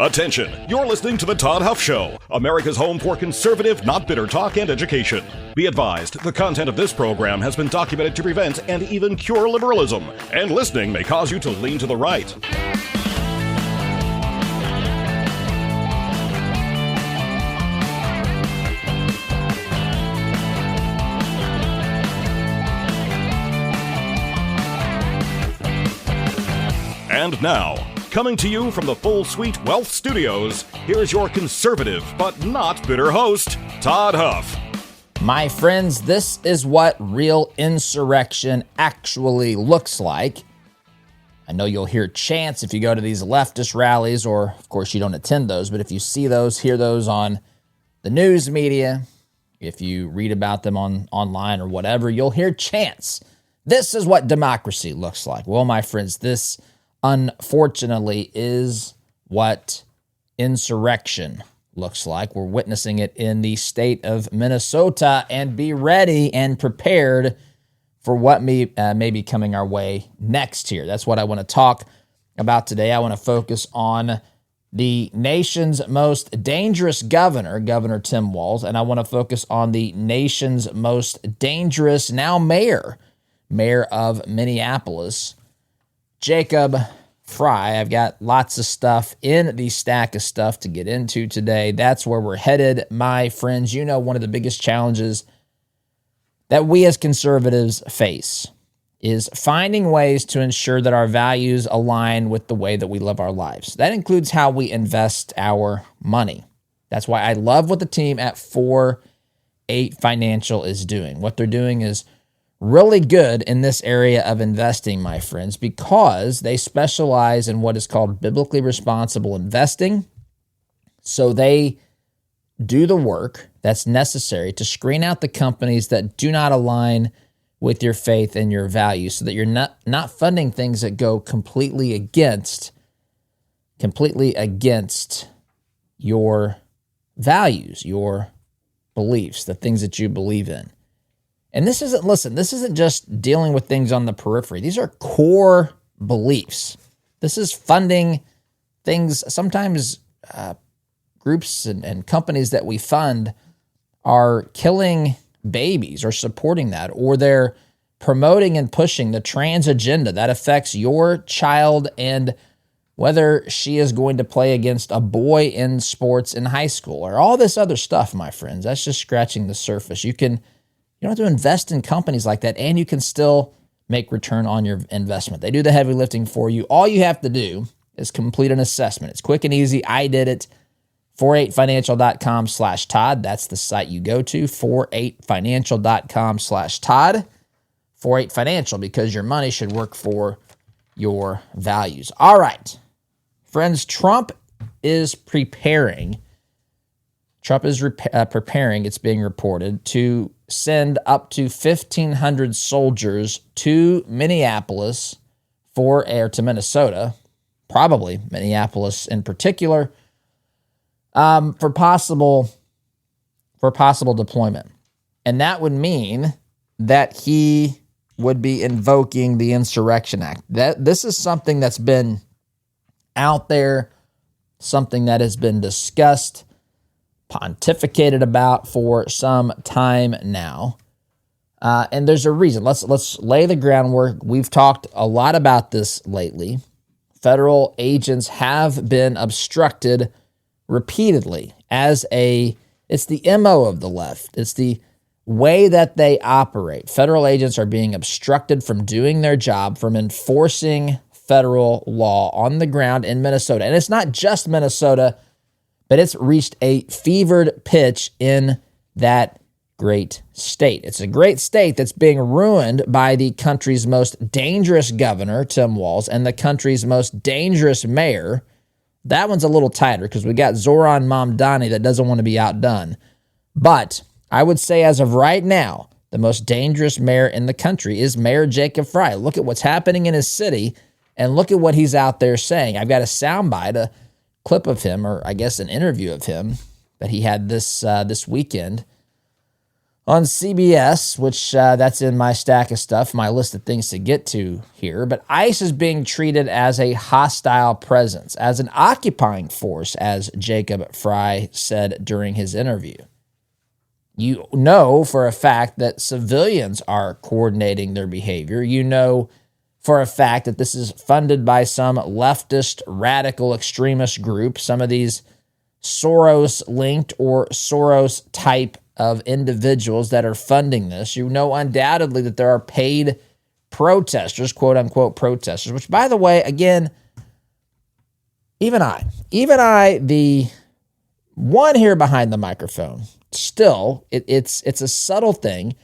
Attention, you're listening to The Todd Huff Show, America's home for conservative, not bitter talk and education. Be advised, the content of this program has been documented to prevent and even cure liberalism, and listening may cause you to lean to the right. And now, coming to you from the Full Suite Wealth Studios, here's your conservative but not bitter host, Todd Huff. My friends, this is what real insurrection actually looks like. I know you'll hear chants if you go to these leftist rallies, or of course you don't attend those, but if you see those, hear those on the news media, if you read about them online or whatever, you'll hear chants. This is what democracy looks like. Well, my friends, this unfortunately is what insurrection looks like. We're witnessing it in the state of Minnesota, and be ready and prepared for what may be coming our way next here. That's what I want to talk about today. I want to focus on the nation's most dangerous governor, Governor Tim Walz, and I want to focus on the nation's most dangerous now mayor of Minneapolis, Jacob Frey. I've got lots of stuff in the stack of stuff to get into today. That's where we're headed, my friends. You know, one of the biggest challenges that we as conservatives face is finding ways to ensure that our values align with the way that we live our lives. That includes how we invest our money. That's why I love what the team at 4-8 Financial is doing. What they're doing is really good in this area of investing, my friends, because they specialize in what is called biblically responsible investing. So they do the work that's necessary to screen out the companies that do not align with your faith and your values, so that you're not funding things that go completely against your values, your beliefs, the things that you believe in. And this isn't just dealing with things on the periphery. These are core beliefs. This is funding things. Sometimes groups and companies that we fund are killing babies or supporting that, or they're promoting and pushing the trans agenda that affects your child and whether she is going to play against a boy in sports in high school, or all this other stuff, my friends. That's just scratching the surface. You don't have to invest in companies like that, and you can still make return on your investment. They do the heavy lifting for you. All you have to do is complete an assessment. It's quick and easy. I did it. 48financial.com/Todd. That's the site you go to, 48financial.com/Todd. 48 Financial, because your money should work for your values. All right, friends, Trump is preparing, it's being reported, to send up to 1,500 soldiers to Minneapolis to Minnesota, probably Minneapolis in particular, for possible deployment. And that would mean that he would be invoking the Insurrection Act. This is something that's been out there, something that has been discussed, pontificated about for some time now. And there's a reason. Let's lay the groundwork. We've talked a lot about this lately. Federal agents have been obstructed repeatedly it's the MO of the left. It's the way that they operate. Federal agents are being obstructed from doing their job, from enforcing federal law on the ground in Minnesota. And it's not just Minnesota, but it's reached a fevered pitch in that great state. It's a great state that's being ruined by the country's most dangerous governor, Tim Walz, and the country's most dangerous mayor. That one's a little tighter because we got Zoran Mamdani that doesn't want to be outdone. But I would say as of right now, the most dangerous mayor in the country is Mayor Jacob Frey. Look at what's happening in his city, and look at what he's out there saying. I've got a soundbite, a clip of him, or I guess an interview of him that he had this weekend on CBS, which that's in my stack of stuff, my list of things to get to here. But ICE is being treated as a hostile presence, as an occupying force, as Jacob Frey said during his interview. You know for a fact that civilians are coordinating their behavior. You know for a fact that this is funded by some leftist, radical, extremist group, some of these Soros-linked or Soros-type of individuals that are funding this. You know undoubtedly that there are paid protesters, quote-unquote protesters, which, by the way, again, even I, the one here behind the microphone, still, it's a subtle thing,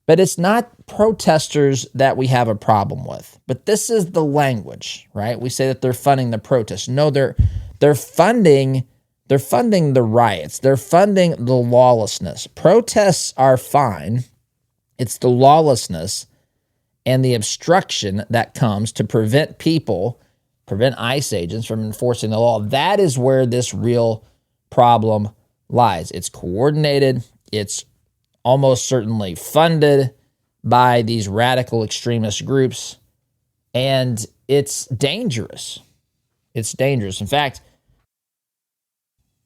but it's not protesters that we have a problem with. But this is the language, right? We say that they're funding the protests. No, they're funding the riots. They're funding the lawlessness. Protests are fine. It's the lawlessness and the obstruction that comes to prevent ICE agents from enforcing the law. That is where this real problem lies. It's coordinated. It's almost certainly funded by these radical extremist groups, and it's dangerous. It's dangerous. In fact,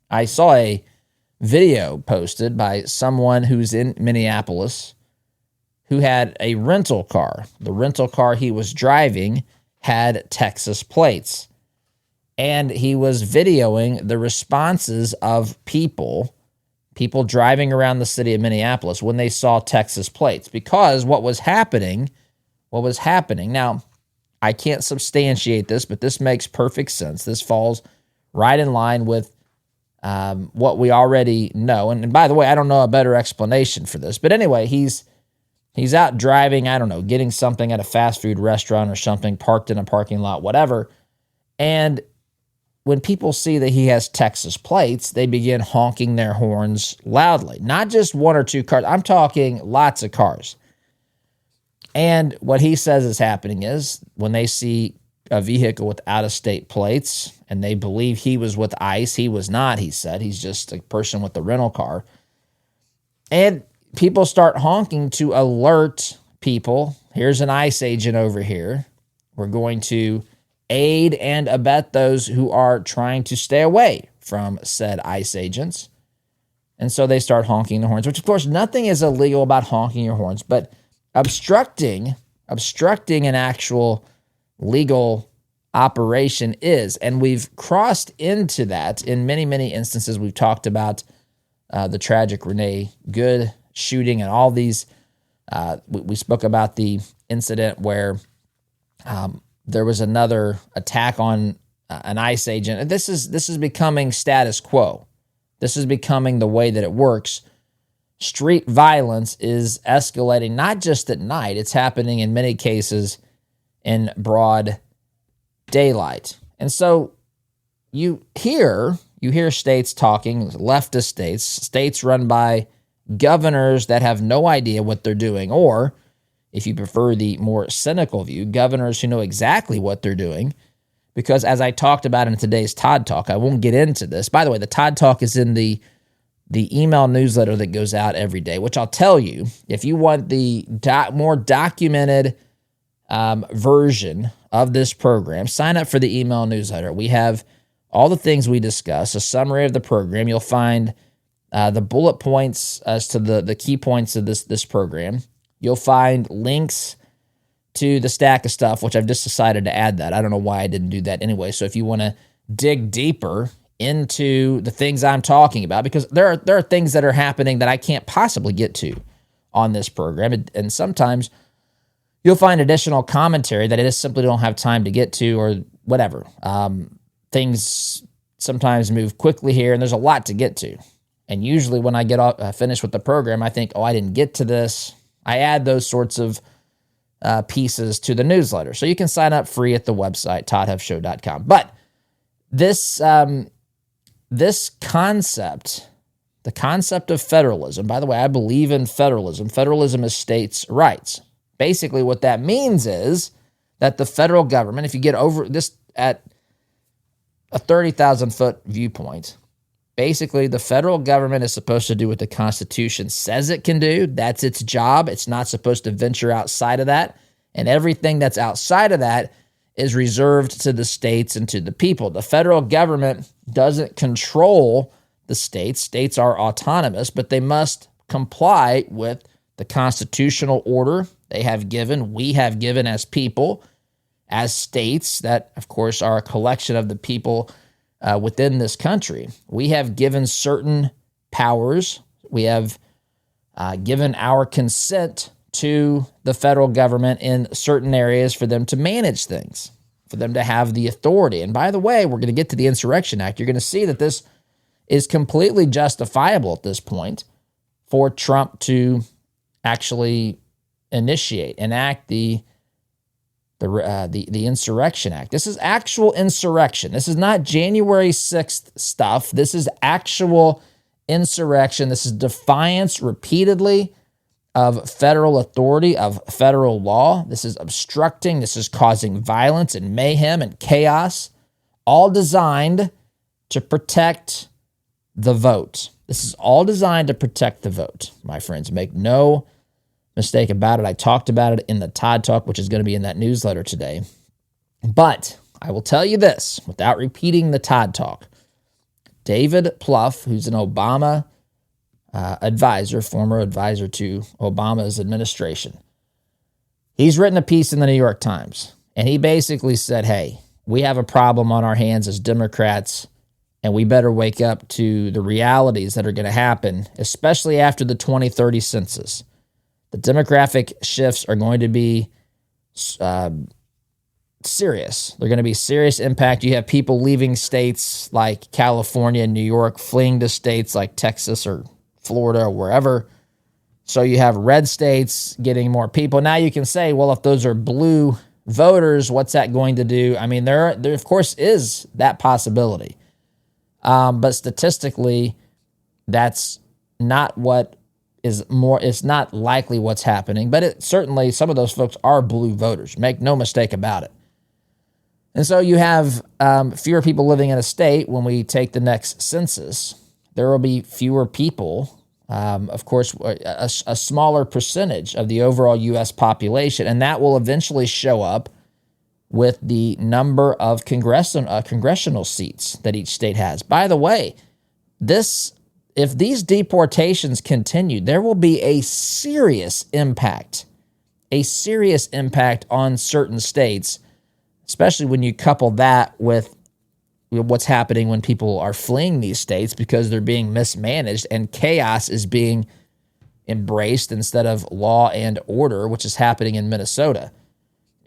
I saw a video posted by someone who's in Minneapolis who had a rental car. The rental car he was driving had Texas plates. And he was videoing the responses of people driving around the city of Minneapolis when they saw Texas plates. Because what was happening, now, I can't substantiate this, but this makes perfect sense. This falls right in line with what we already know. And by the way, I don't know a better explanation for this. But anyway, he's out driving, I don't know, getting something at a fast food restaurant or something, parked in a parking lot, whatever. And when people see that he has Texas plates, they begin honking their horns loudly. Not just one or two cars. I'm talking lots of cars. And what he says is happening is when they see a vehicle with out-of-state plates and they believe he was with ICE, he was not, he said. He's just a person with the rental car. And people start honking to alert people. Here's an ICE agent over here. We're going to aid and abet those who are trying to stay away from said ICE agents. And so they start honking the horns, which of course nothing is illegal about honking your horns, but obstructing an actual legal operation is. And we've crossed into that in many, many instances. We've talked about the tragic Renee Good shooting and all these. We spoke about the incident where there was another attack on an ICE agent. And this is becoming status quo. This is becoming the way that it works. Street violence is escalating, not just at night. It's happening in many cases in broad daylight. And so you hear states talking, leftist states run by governors that have no idea what they're doing, or if you prefer the more cynical view, governors who know exactly what they're doing. Because as I talked about in today's Todd Talk, I won't get into this. By the way, the Todd Talk is in the email newsletter that goes out every day, which I'll tell you, if you want the more documented version of this program, sign up for the email newsletter. We have all the things we discuss, a summary of the program. You'll find the bullet points as to the key points of this program. You'll find links to the stack of stuff, which I've just decided to add that. I don't know why I didn't do that anyway. So if you want to dig deeper into the things I'm talking about, because there are things that are happening that I can't possibly get to on this program. And sometimes you'll find additional commentary that I just simply don't have time to get to or whatever. Things sometimes move quickly here, and there's a lot to get to. And usually when I get finished with the program, I think, I didn't get to this. I add those sorts of pieces to the newsletter. So you can sign up free at the website, toddhuffshow.com. But this concept, the concept of federalism, by the way, I believe in federalism. Federalism is states' rights. Basically what that means is that the federal government, if you get over this at a 30,000-foot viewpoint, Basically, the federal government is supposed to do what the Constitution says it can do. That's its job. It's not supposed to venture outside of that. And everything that's outside of that is reserved to the states and to the people. The federal government doesn't control the states. States are autonomous, but they must comply with the constitutional order they have given, we have given as people, as states that, of course, are a collection of the people within this country. We have given certain powers. We have given our consent to the federal government in certain areas for them to manage things, for them to have the authority. And by the way, we're going to get to the Insurrection Act. You're going to see that this is completely justifiable at this point for Trump to actually enact the Insurrection Act. This is actual insurrection. This is not January 6th stuff. This is actual insurrection. This is defiance repeatedly of federal authority, of federal law. This is obstructing. This is causing violence and mayhem and chaos, all designed to protect the vote. This is all designed to protect the vote, my friends. Make no mistake about it. I talked about it in the Todd Talk, which is going to be in that newsletter today. But I will tell you this, without repeating the Todd Talk. David Plouffe, who's an Obama advisor, former advisor to Obama's administration, he's written a piece in the New York Times, and he basically said, hey, we have a problem on our hands as Democrats, and we better wake up to the realities that are going to happen, especially after the 2030 census. The demographic shifts are going to be serious. They're going to be serious impact. You have people leaving states like California and New York, fleeing to states like Texas or Florida or wherever. So you have red states getting more people. Now you can say, well, if those are blue voters, what's that going to do? I mean, there of course is that possibility. But statistically, that's not what is more, it's not likely what's happening, but it certainly, some of those folks are blue voters. Make no mistake about it. And so you have fewer people living in a state. When we take the next census, there will be fewer people, of course, a smaller percentage of the overall U.S. population, and that will eventually show up with the number of congressional seats that each state has. By the way, if these deportations continue, there will be a serious impact on certain states, especially when you couple that with what's happening when people are fleeing these states because they're being mismanaged and chaos is being embraced instead of law and order, which is happening in Minnesota.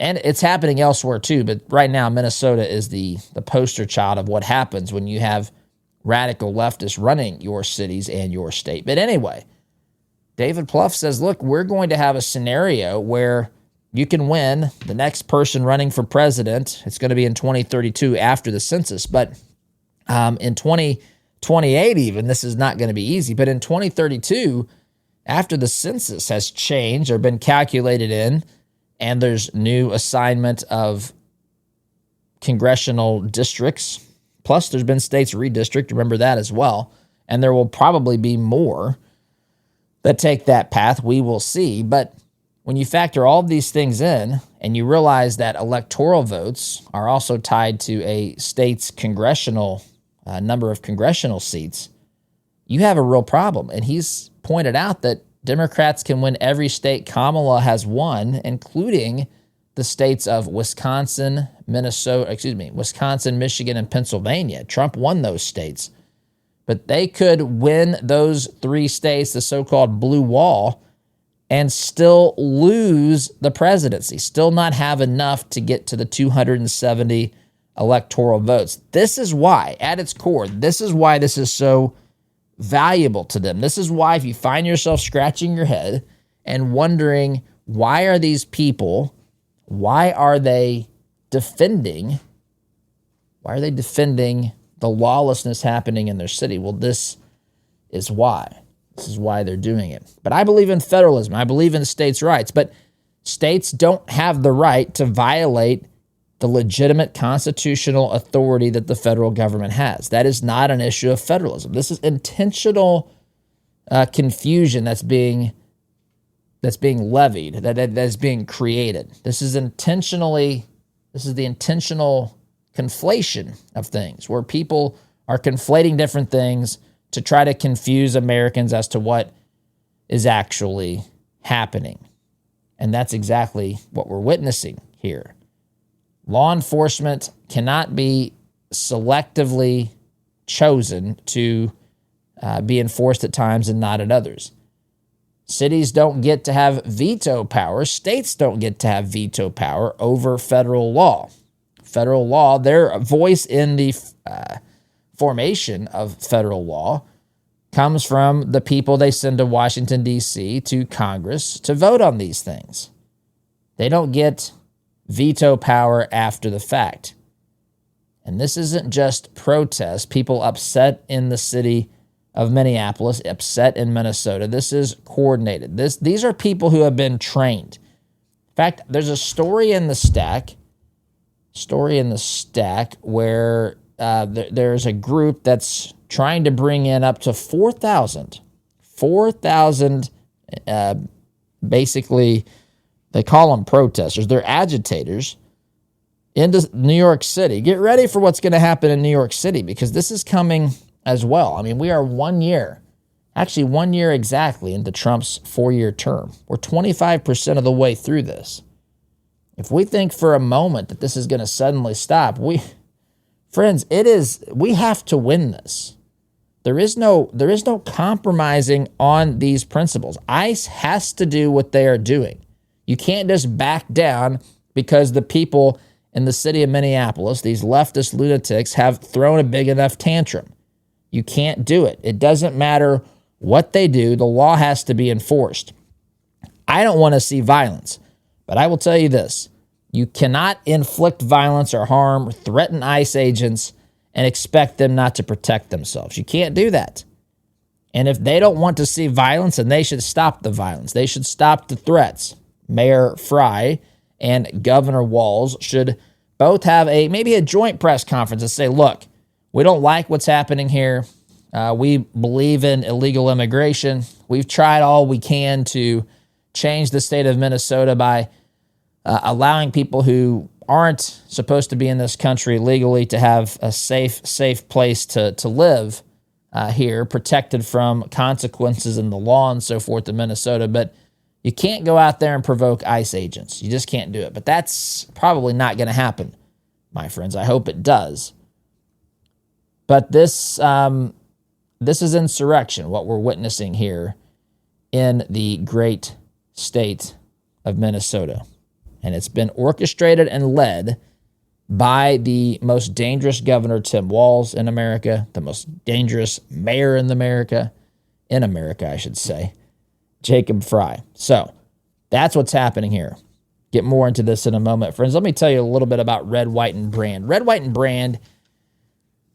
And it's happening elsewhere too, but right now Minnesota is the poster child of what happens when you have radical leftists running your cities and your state. But anyway, David Plouffe says, look, we're going to have a scenario where you can win the next person running for president. It's going to be in 2032 after the census, but in 2028 even, this is not going to be easy. But in 2032, after the census has changed or been calculated in, and there's new assignment of congressional districts, plus there's been states redistricted, remember that as well, and there will probably be more that take that path. We will see, but when you factor all of these things in and you realize that electoral votes are also tied to a state's congressional number of congressional seats, you have a real problem. And he's pointed out that Democrats can win every state Kamala has won, including the states of Wisconsin, Michigan, and Pennsylvania. Trump won those states. But they could win those three states, the so-called blue wall, and still lose the presidency, still not have enough to get to the 270 electoral votes. This is why, at its core, this is why this is so valuable to them. This is why if you find yourself scratching your head and wondering, why are these people, why are they defending the lawlessness happening in their city? Well, this is why. This is why they're doing it. But I believe in federalism. I believe in states' rights. But states don't have the right to violate the legitimate constitutional authority that the federal government has. That is not an issue of federalism. This is intentional confusion that's being levied, that is being created. This is the intentional conflation of things, where people are conflating different things to try to confuse Americans as to what is actually happening. And that's exactly what we're witnessing here. Law enforcement cannot be selectively chosen to be enforced at times and not at others. Cities don't get to have veto power. States don't get to have veto power over federal law. Federal law, their voice in the formation of federal law comes from the people they send to Washington, D.C., to Congress to vote on these things. They don't get veto power after the fact. And this isn't just protest, people upset in the city of Minneapolis, upset in Minnesota. This is coordinated. These are people who have been trained. In fact, there's a story in the stack where there's a group that's trying to bring in up to 4,000, basically, they call them protesters. They're agitators into New York City. Get ready for what's going to happen in New York City, because this is coming as well. I mean, we are 1 year exactly into Trump's 4-year term. We're 25% of the way through this. If we think for a moment that this is going to suddenly stop, we have to win this. There is no compromising on these principles. ICE has to do what they are doing. You can't just back down because the people in the city of Minneapolis, these leftist lunatics, have thrown a big enough tantrum. You can't do it. It doesn't matter what they do. The law has to be enforced. I don't want to see violence, but I will tell you this. You cannot inflict violence or harm, threaten ICE agents, and expect them not to protect themselves. You can't do that. And if they don't want to see violence, then they should stop the violence. They should stop the threats. Mayor Frey and Governor Walz should both have maybe a joint press conference and say, look, we don't like what's happening here. We believe in illegal immigration. We've tried all we can to change the state of Minnesota by allowing people who aren't supposed to be in this country legally to have a safe place to live here, protected from consequences in the law and so forth in Minnesota. But you can't go out there and provoke ICE agents. You just can't do it. But that's probably not going to happen, my friends. I hope it does. But this is insurrection, what we're witnessing here in the great state of Minnesota. And it's been orchestrated and led by the most dangerous governor, Tim Walz, in America, the most dangerous mayor in America, I should say, Jacob Frey. So that's what's happening here. Get more into this in a moment. Friends, let me tell you a little bit about Red, White, and Brand. Red, White, and Brand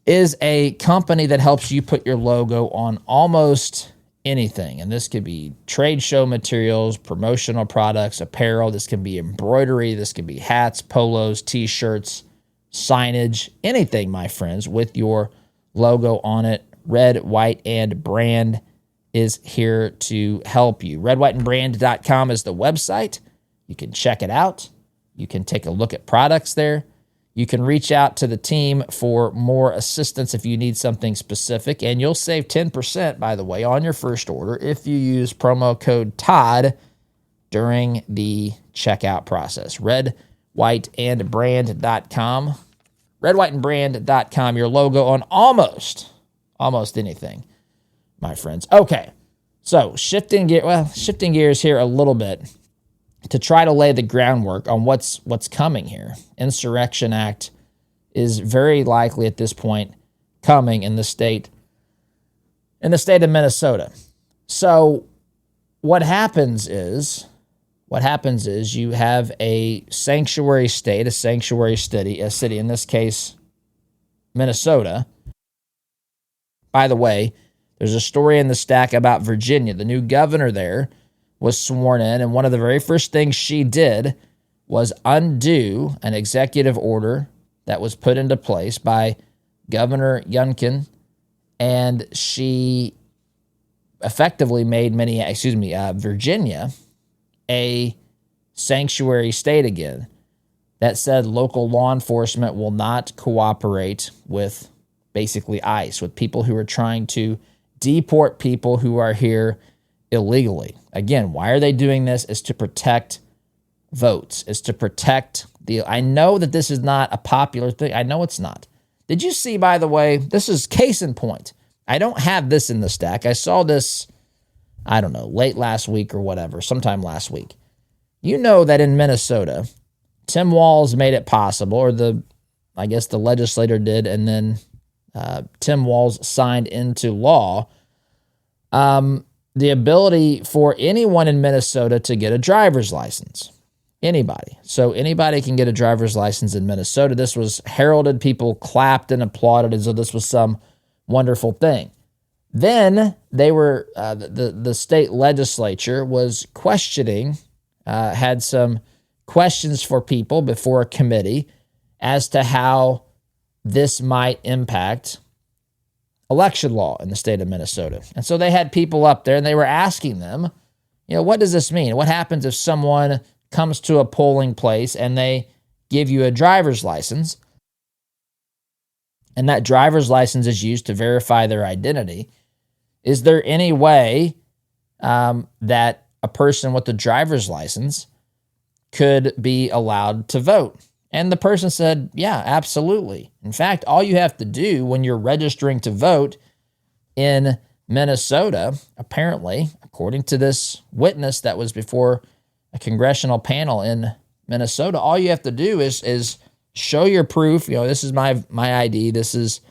is a company that helps you put your logo on almost anything. And this could be trade show materials, promotional products, apparel. This can be embroidery. This can be hats, polos, T-shirts, signage, anything, my friends, with your logo on it. Red, White, and Brand is here to help you. RedWhiteandBrand.com is the website. You can check it out. You can take a look at products there. You can reach out to the team for more assistance if you need something specific, and you'll save 10%, by the way, on your first order if you use promo code TODD during the checkout process. RedWhiteandBrand.com. RedWhiteandBrand.com, your logo on almost anything, my friends. Okay, so shifting gears here a little bit to try to lay the groundwork on what's coming here. Insurrection Act is very likely at this point coming in the state of Minnesota. So what happens is you have a sanctuary state, a city, in this case, Minnesota. By the way, there's a story in the stack about Virginia. The new governor there was sworn in, and one of the very first things she did was undo an executive order that was put into place by Governor Youngkin, and she effectively made Virginia a sanctuary state again that said local law enforcement will not cooperate with basically ICE, with people who are trying to deport people who are here illegally. Again, why are they doing this? Is to protect votes, is to protect I know that this is not a popular thing. I know it's not. Did you see, by the way, this is case in point. I don't have this in the stack. I saw this, I don't know, late last week or whatever, sometime last week. You know that in Minnesota, Tim Walz made it possible, or the legislator did, and then Tim Walz signed into law the ability for anyone in Minnesota to get a driver's license. Anybody. So anybody can get a driver's license in Minnesota. This was heralded. People clapped and applauded as though this was some wonderful thing. Then they were, the state legislature was questioning, had some questions for people before a committee as to how this might impact election law in the state of Minnesota. And so they had people up there and they were asking them, what does this mean? What happens if someone comes to a polling place and they give you a driver's license, and that driver's license is used to verify their identity? Is there any way that a person with a driver's license could be allowed to vote? And the person said, yeah, absolutely. In fact, all you have to do when you're registering to vote in Minnesota, apparently, according to this witness that was before a congressional panel in Minnesota, all you have to do is show your proof. This is my ID. This is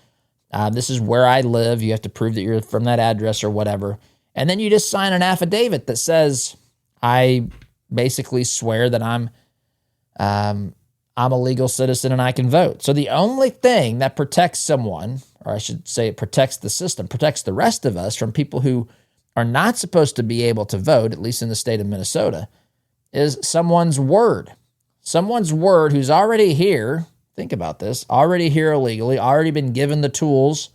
where I live. You have to prove that you're from that address or whatever. And then you just sign an affidavit that says, I basically swear that I'm a legal citizen and I can vote. So the only thing that protects someone, or I should say it protects the system, protects the rest of us from people who are not supposed to be able to vote, at least in the state of Minnesota, is someone's word. Someone's word who's already here, think about this, already here illegally, already been given the tools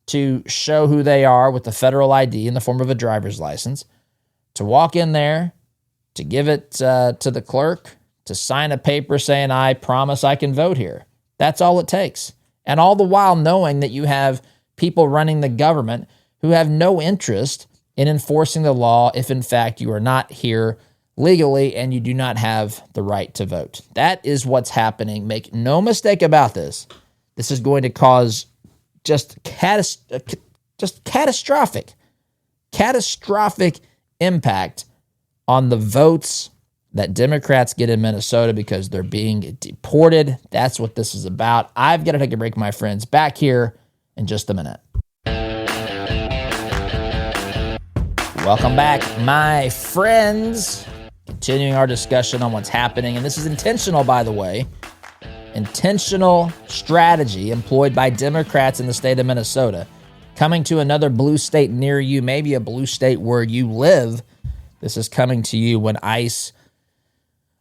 to show who they are with the federal ID in the form of a driver's license, to walk in there, to give it to the clerk, to sign a paper saying, I promise I can vote here. That's all it takes. And all the while knowing that you have people running the government who have no interest in enforcing the law if in fact you are not here legally and you do not have the right to vote. That is what's happening. Make no mistake about this. This is going to cause just catastrophic impact on the votes that Democrats get in Minnesota because they're being deported. That's what this is about. I've got to take a break, my friends. Back here in just a minute. Welcome back, my friends. Continuing our discussion on what's happening, and this is intentional, by the way. Intentional strategy employed by Democrats in the state of Minnesota. Coming to another blue state near you, maybe a blue state where you live. This is coming to you when ICE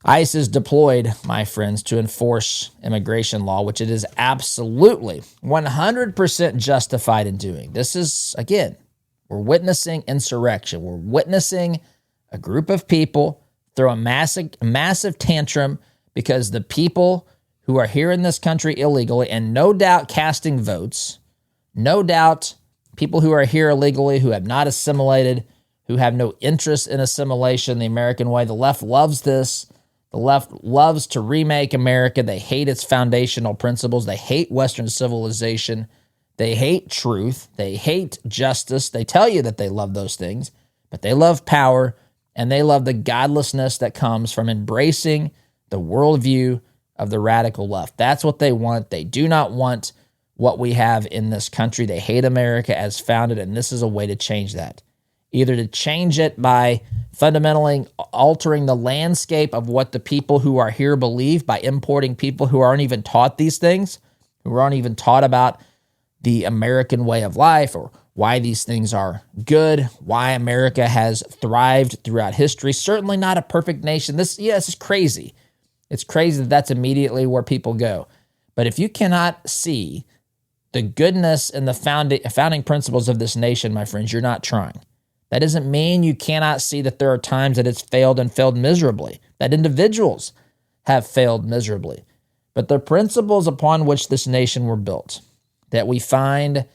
is deployed, my friends, to enforce immigration law, which it is absolutely 100% justified in doing. This is, again, we're witnessing insurrection. We're witnessing a group of people throw a massive tantrum because the people who are here in this country illegally and no doubt casting votes, no doubt people who are here illegally who have not assimilated, who have no interest in assimilation the American way. The left loves this. The left loves to remake America. They hate its foundational principles. They hate Western civilization. They hate truth. They hate justice. They tell you that they love those things, but they love power. And they love the godlessness that comes from embracing the worldview of the radical left. That's what they want. They do not want what we have in this country. They hate America as founded, and this is a way to change that. Either to change it by fundamentally altering the landscape of what the people who are here believe by importing people who aren't even taught these things, who aren't even taught about the American way of life or why these things are good, why America has thrived throughout history. Certainly not a perfect nation. This is crazy. It's crazy that that's immediately where people go. But if you cannot see the goodness and the founding principles of this nation, my friends, you're not trying. That doesn't mean you cannot see that there are times that it's failed and failed miserably, that individuals have failed miserably. But the principles upon which this nation were built, that we find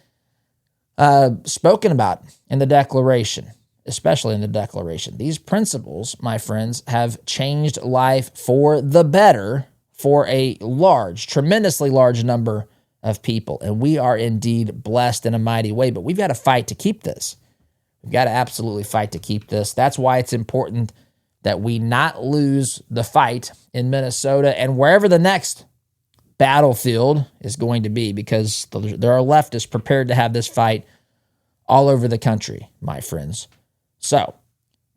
spoken about in the Declaration, especially in the Declaration, these principles, my friends, have changed life for the better for a large, tremendously large number of people. And we are indeed blessed in a mighty way, but we've got to fight to keep this. We've got to absolutely fight to keep this. That's why it's important that we not lose the fight in Minnesota and wherever the next battlefield is going to be, because there are leftists prepared to have this fight all over the country, my friends. So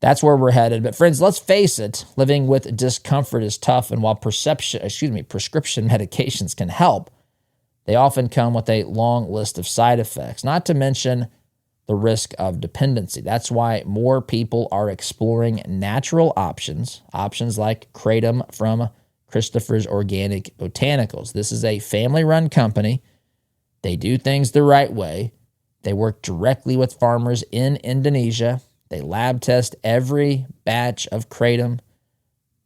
that's where we're headed. But friends, let's face it, living with discomfort is tough. And while prescription medications can help, they often come with a long list of side effects, not to mention the risk of dependency. That's why more people are exploring natural options like Kratom from Christopher's Organic Botanicals. This is a family-run company. They do things the right way. They work directly with farmers in Indonesia. They lab test every batch of Kratom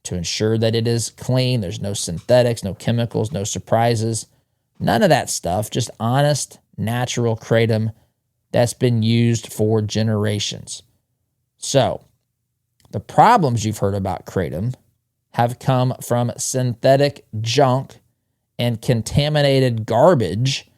to ensure that it is clean. There's no synthetics, no chemicals, no surprises. None of that stuff, just honest, natural Kratom that's been used for generations. So, the problems you've heard about Kratom have come from synthetic junk and contaminated garbage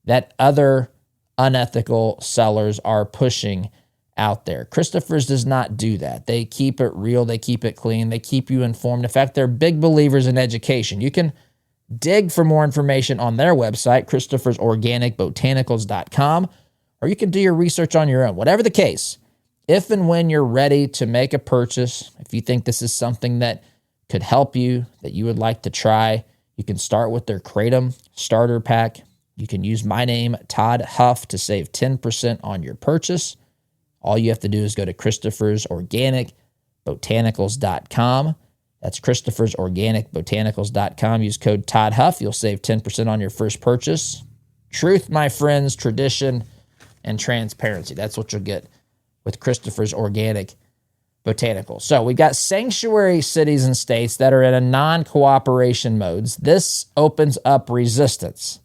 that other unethical sellers are pushing out there. Christopher's does not do that. They keep it real. They keep it clean. They keep you informed. In fact, they're big believers in education. You can dig for more information on their website, Christopher'sOrganicBotanicals.com, or you can do your research on your own. Whatever the case, if and when you're ready to make a purchase, if you think this is something that could help you, that you would like to try, you can start with their Kratom starter pack. You can use my name, Todd Huff, to save 10% on your purchase. All you have to do is go to Christopher'sOrganicBotanicals.com. That's Christopher'sOrganicBotanicals.com. Use code Todd Huff. You'll save 10% on your first purchase. Truth, my friends, tradition, and transparency. That's what you'll get with Christopher's Organic Botanicals. So we've got sanctuary cities and states that are in a non-cooperation modes. This opens up resistance.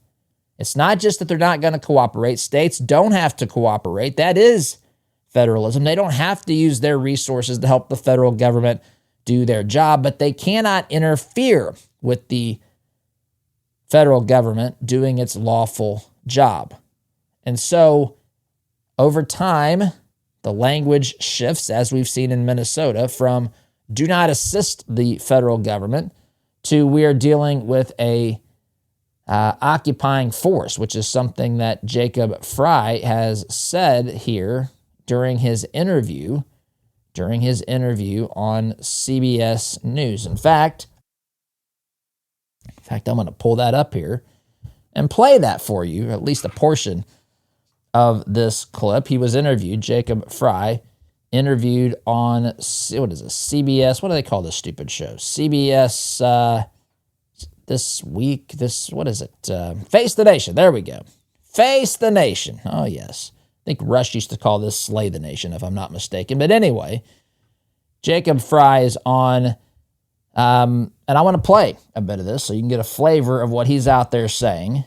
It's not just that they're not going to cooperate. States don't have to cooperate. That is federalism. They don't have to use their resources to help the federal government do their job, but they cannot interfere with the federal government doing its lawful job. And so over time, the language shifts, as we've seen in Minnesota, from do not assist the federal government to we are dealing with a occupying force, which is something that Jacob Frey has said here during his interview on CBS News. In fact, I'm going to pull that up here and play that for you, at least a portion of this clip. He was interviewed, Jacob Frey, interviewed on, what is this, CBS, what do they call this stupid show? CBS this week, what is it? Face the Nation, there we go. Face the Nation, oh yes. I think Rush used to call this Slay the Nation, if I'm not mistaken. But anyway, Jacob Frey is on, and I want to play a bit of this so you can get a flavor of what he's out there saying.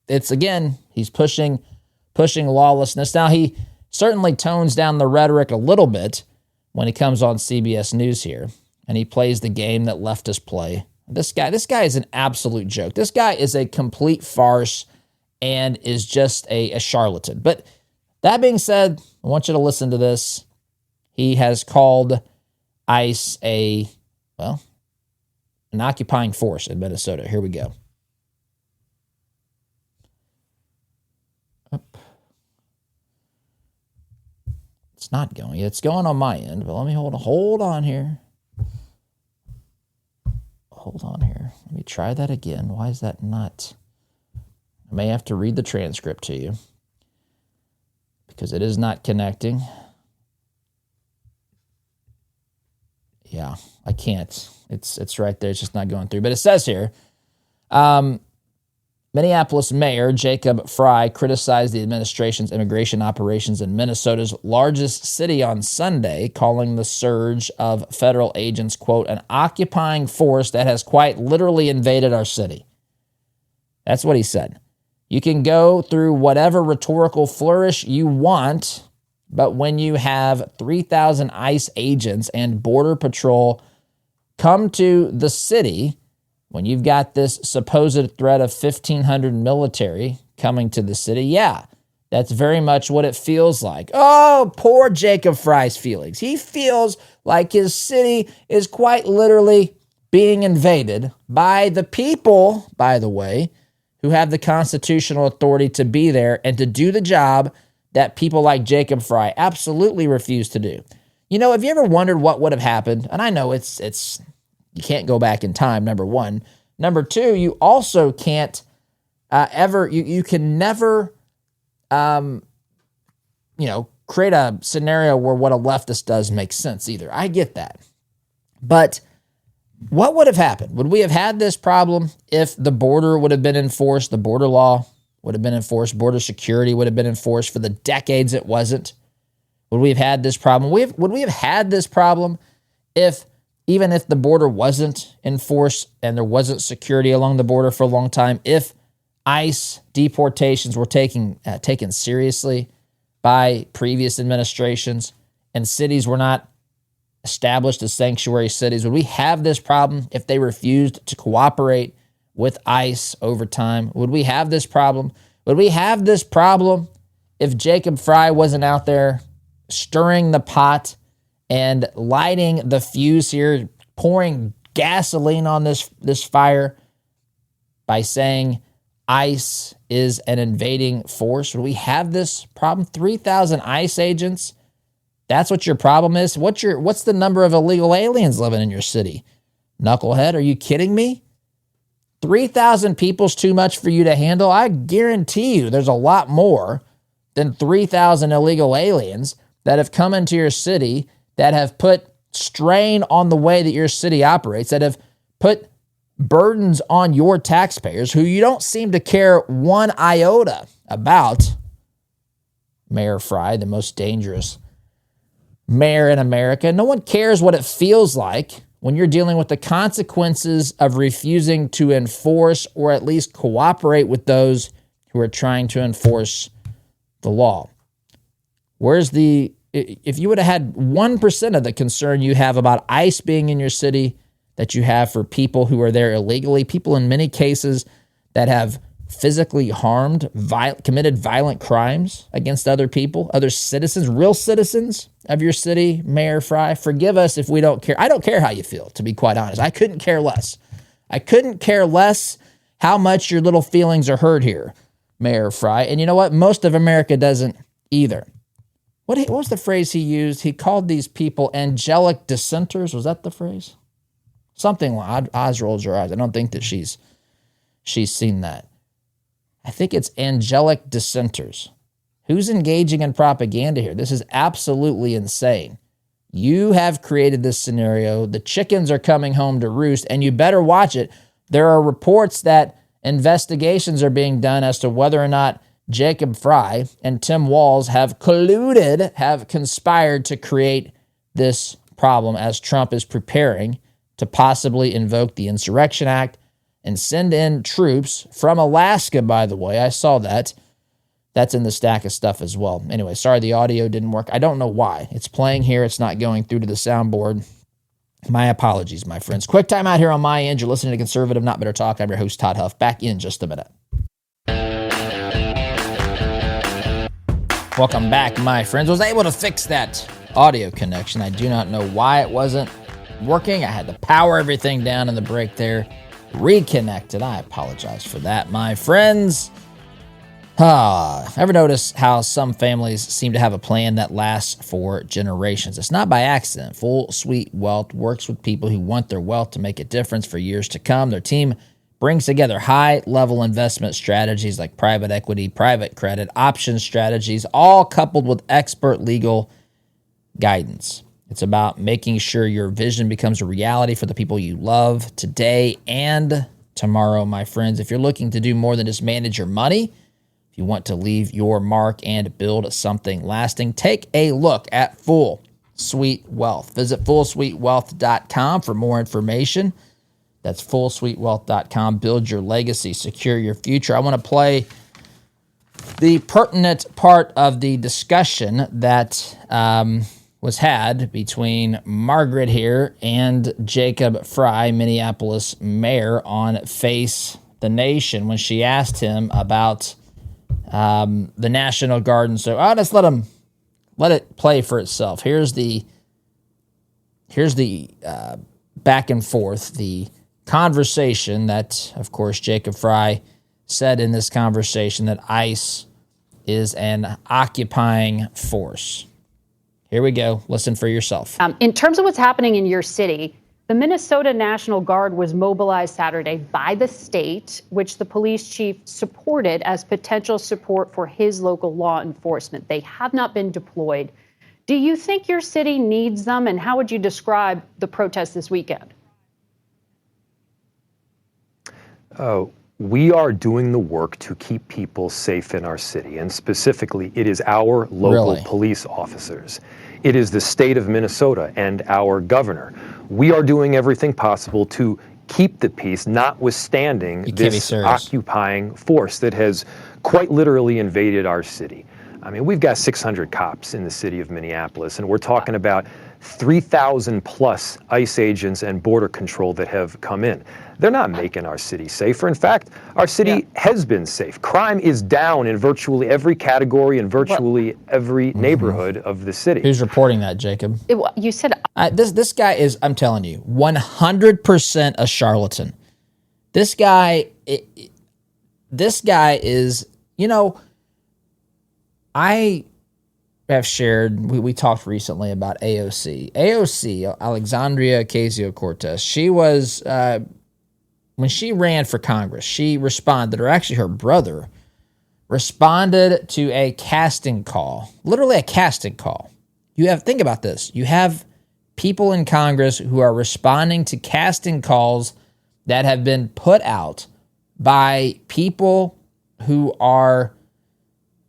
It's, again, he's pushing lawlessness. Now, he certainly tones down the rhetoric a little bit when he comes on CBS News here, and he plays the game that leftists play. This guy is an absolute joke. This guy is a complete farce and is just a charlatan. But that being said, I want you to listen to this. He has called ICE an occupying force in Minnesota. Here we go. It's not going. It's going on my end, but let me hold on here. Hold on here. Let me try that again. Why is that not? I may have to read the transcript to you because it is not connecting. Yeah, I can't. It's right there. It's just not going through. But it says here, Minneapolis Mayor Jacob Frey criticized the administration's immigration operations in Minnesota's largest city on Sunday, calling the surge of federal agents, quote, an occupying force that has quite literally invaded our city. That's what he said. You can go through whatever rhetorical flourish you want, but when you have 3,000 ICE agents and Border Patrol come to the city, when you've got this supposed threat of 1,500 military coming to the city, yeah, that's very much what it feels like. Oh, poor Jacob Frey's feelings. He feels like his city is quite literally being invaded by the people, by the way, who have the constitutional authority to be there and to do the job that people like Jacob Frey absolutely refuse to do. You know, have you ever wondered what would have happened? And I know it's you can't go back in time, number one. Number two, you also can't you can never, create a scenario where what a leftist does makes sense either. I get that. But what would have happened? Would we have had this problem if the border would have been enforced, the border law would have been enforced, border security would have been enforced for the decades it wasn't? Would we have had this problem? Would we have had this problem even if the border wasn't enforced and there wasn't security along the border for a long time, if ICE deportations were taken seriously by previous administrations and cities were not established as sanctuary cities? Would we have this problem if they refused to cooperate with ICE over time? Would we have this problem? Would we have this problem if Jacob Frey wasn't out there stirring the pot and lighting the fuse here, pouring gasoline on this fire by saying ICE is an invading force? Would we have this problem? 3,000 ICE agents? That's what your problem is? What's the number of illegal aliens living in your city? Knucklehead, are you kidding me? 3,000 people's too much for you to handle? I guarantee you there's a lot more than 3,000 illegal aliens that have come into your city, that have put strain on the way that your city operates, that have put burdens on your taxpayers who you don't seem to care one iota about. Mayor Frey, the most dangerous mayor in America. No one cares what it feels like when you're dealing with the consequences of refusing to enforce or at least cooperate with those who are trying to enforce the law. If you would have had 1% of the concern you have about ICE being in your city that you have for people who are there illegally, people in many cases that have physically harmed, committed violent crimes against other people, other citizens, real citizens of your city, Mayor Frey, forgive us if we don't care. I don't care how you feel, to be quite honest. I couldn't care less. I couldn't care less how much your little feelings are hurt here, Mayor Frey. And you know what? Most of America doesn't either. What was the phrase he used? He called these people angelic dissenters. Was that the phrase? Something like, Oz rolls her eyes. I don't think that she's seen that. I think it's angelic dissenters. Who's engaging in propaganda here? This is absolutely insane. You have created this scenario. The chickens are coming home to roost, and you better watch it. There are reports that investigations are being done as to whether or not Jacob Frey and Tim Walz have colluded, have conspired to create this problem as Trump is preparing to possibly invoke the Insurrection Act and send in troops from Alaska, by the way. I saw that. That's in the stack of stuff as well. Anyway, sorry the audio didn't work. I don't know why. It's playing here. It's not going through to the soundboard. My apologies, my friends. Quick time out here on my end. You're listening to Conservative Not Bitter Talk. I'm your host, Todd Huff. Back in just a minute. Welcome back, my friends. Was able to fix that audio connection. I do not know why it wasn't working. I had to power everything down in the break there. Reconnected. I apologize for that, my friends. Ever notice how some families seem to have a plan that lasts for generations? It's not by accident. Full Suite Wealth works with people who want their wealth to make a difference for years to come. Their team brings together high-level investment strategies like private equity, private credit, option strategies, all coupled with expert legal guidance. It's about making sure your vision becomes a reality for the people you love today and tomorrow, my friends. If you're looking to do more than just manage your money, if you want to leave your mark and build something lasting, take a look at Full Suite Wealth. Visit fullsuitewealth.com for more information. That's fullsuitewealth.com. Build your legacy, secure your future. I want to play the pertinent part of the discussion that was had between Margaret here and Jacob Frey, Minneapolis mayor, on Face the Nation when she asked him about the National Guard. And so, let's let it play for itself. Here's the back and forth, the conversation that, of course, Jacob Frey said in this conversation that ICE is an occupying force. Here we go. Listen for yourself. In terms of what's happening in your city, the Minnesota National Guard was mobilized Saturday by the state, which the police chief supported as potential support for his local law enforcement. They have not been deployed. Do you think your city needs them, and how would you describe the protest this weekend? We are doing the work to keep people safe in our city, and specifically, it is our local police officers. It is the state of Minnesota and our governor. We are doing everything possible to keep the peace, notwithstanding this occupying force that has quite literally invaded our city. I mean, we've got 600 cops in the city of Minneapolis, and we're talking about 3,000 plus ICE agents and border control that have come in. They're not making our city safer. In fact, our city has been safe. Crime is down in virtually every category and virtually every neighborhood of the city. Who's reporting that, Jacob? You said this guy is, I'm telling you, 100% a charlatan. This guy is, I have shared, we talked recently about AOC. AOC, Alexandria Ocasio-Cortez, she was, when she ran for Congress, she responded, or actually her brother, responded to a casting call, literally a casting call. Think about this. You have people in Congress who are responding to casting calls that have been put out by people who are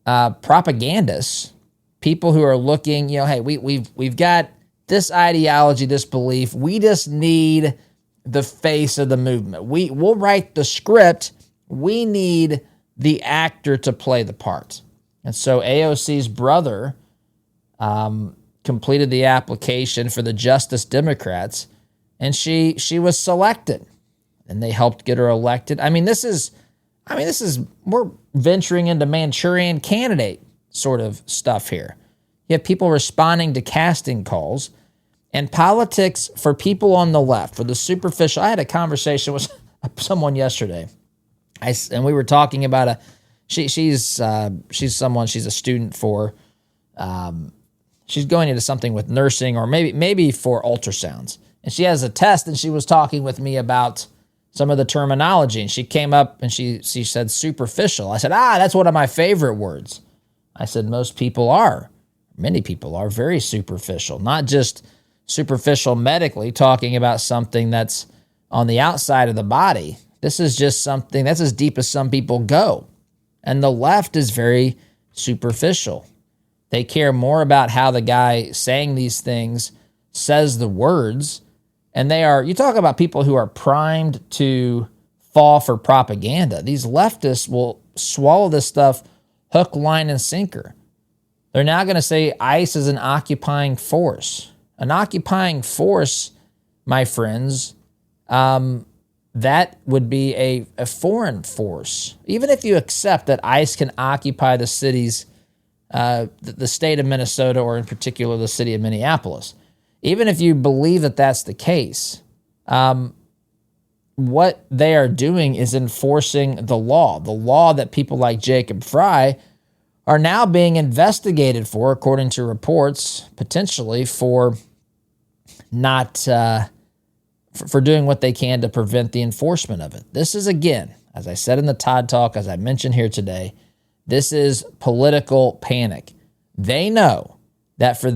propagandists, people who are looking, hey, we've got this ideology, this belief. We just need the face of the movement. We'll write the script. We need the actor to play the part. And so AOC's brother completed the application for the Justice Democrats, and she was selected, and they helped get her elected. We're venturing into Manchurian Candidate sort of stuff here. You have people responding to casting calls, and politics for people on the left, for the superficial. I had a conversation with someone yesterday, and we were talking about she's a student for, she's going into something with nursing or maybe for ultrasounds, and she has a test, and she was talking with me about some of the terminology, and she came up and she said superficial. I said, that's one of my favorite words. I said, many people are very superficial, not just superficial medically, talking about something that's on the outside of the body. This is just something that's as deep as some people go. And the left is very superficial. They care more about how the guy saying these things says the words. And you talk about people who are primed to fall for propaganda. These leftists will swallow this stuff hook, line, and sinker. They're now going to say ICE is an occupying force. An occupying force, my friends, that would be a foreign force. Even if you accept that ICE can occupy the cities, the state of Minnesota, or in particular the city of Minneapolis, even if you believe that that's the case, what they are doing is enforcing the law that people like Jacob Frey are now being investigated for, according to reports, potentially for not for doing what they can to prevent the enforcement of it. This is, again, as I said in the Todd Talk, as I mentioned here today, this is political panic. They know that for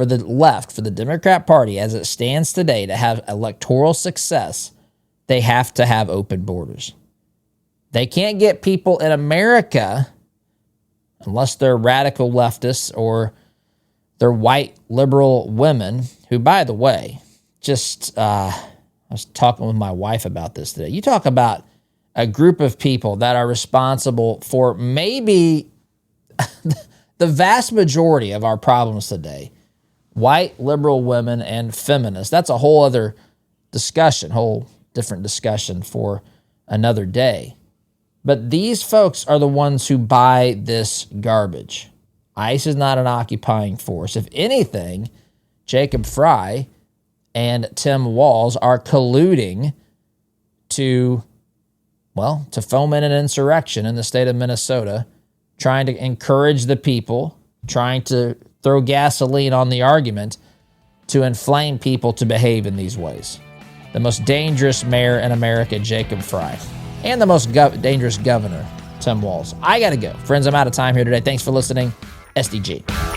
the left, for the Democrat Party as it stands today, to have electoral success, they have to have open borders. They can't get people in America, unless they're radical leftists or they're white liberal women, who, by the way, I was talking with my wife about this today. You talk about a group of people that are responsible for maybe the vast majority of our problems today. White liberal women and feminists. That's a whole other discussion, whole different discussion for another day. But these folks are the ones who buy this garbage. ICE is not an occupying force. If anything, Jacob Frey and Tim Walz are colluding to foment an insurrection in the state of Minnesota, trying to encourage the people, trying to throw gasoline on the argument to inflame people to behave in these ways. The most dangerous mayor in America, Jacob Frey, and the most dangerous governor, Tim Walz. I got to go. Friends, I'm out of time here today. Thanks for listening. SDG.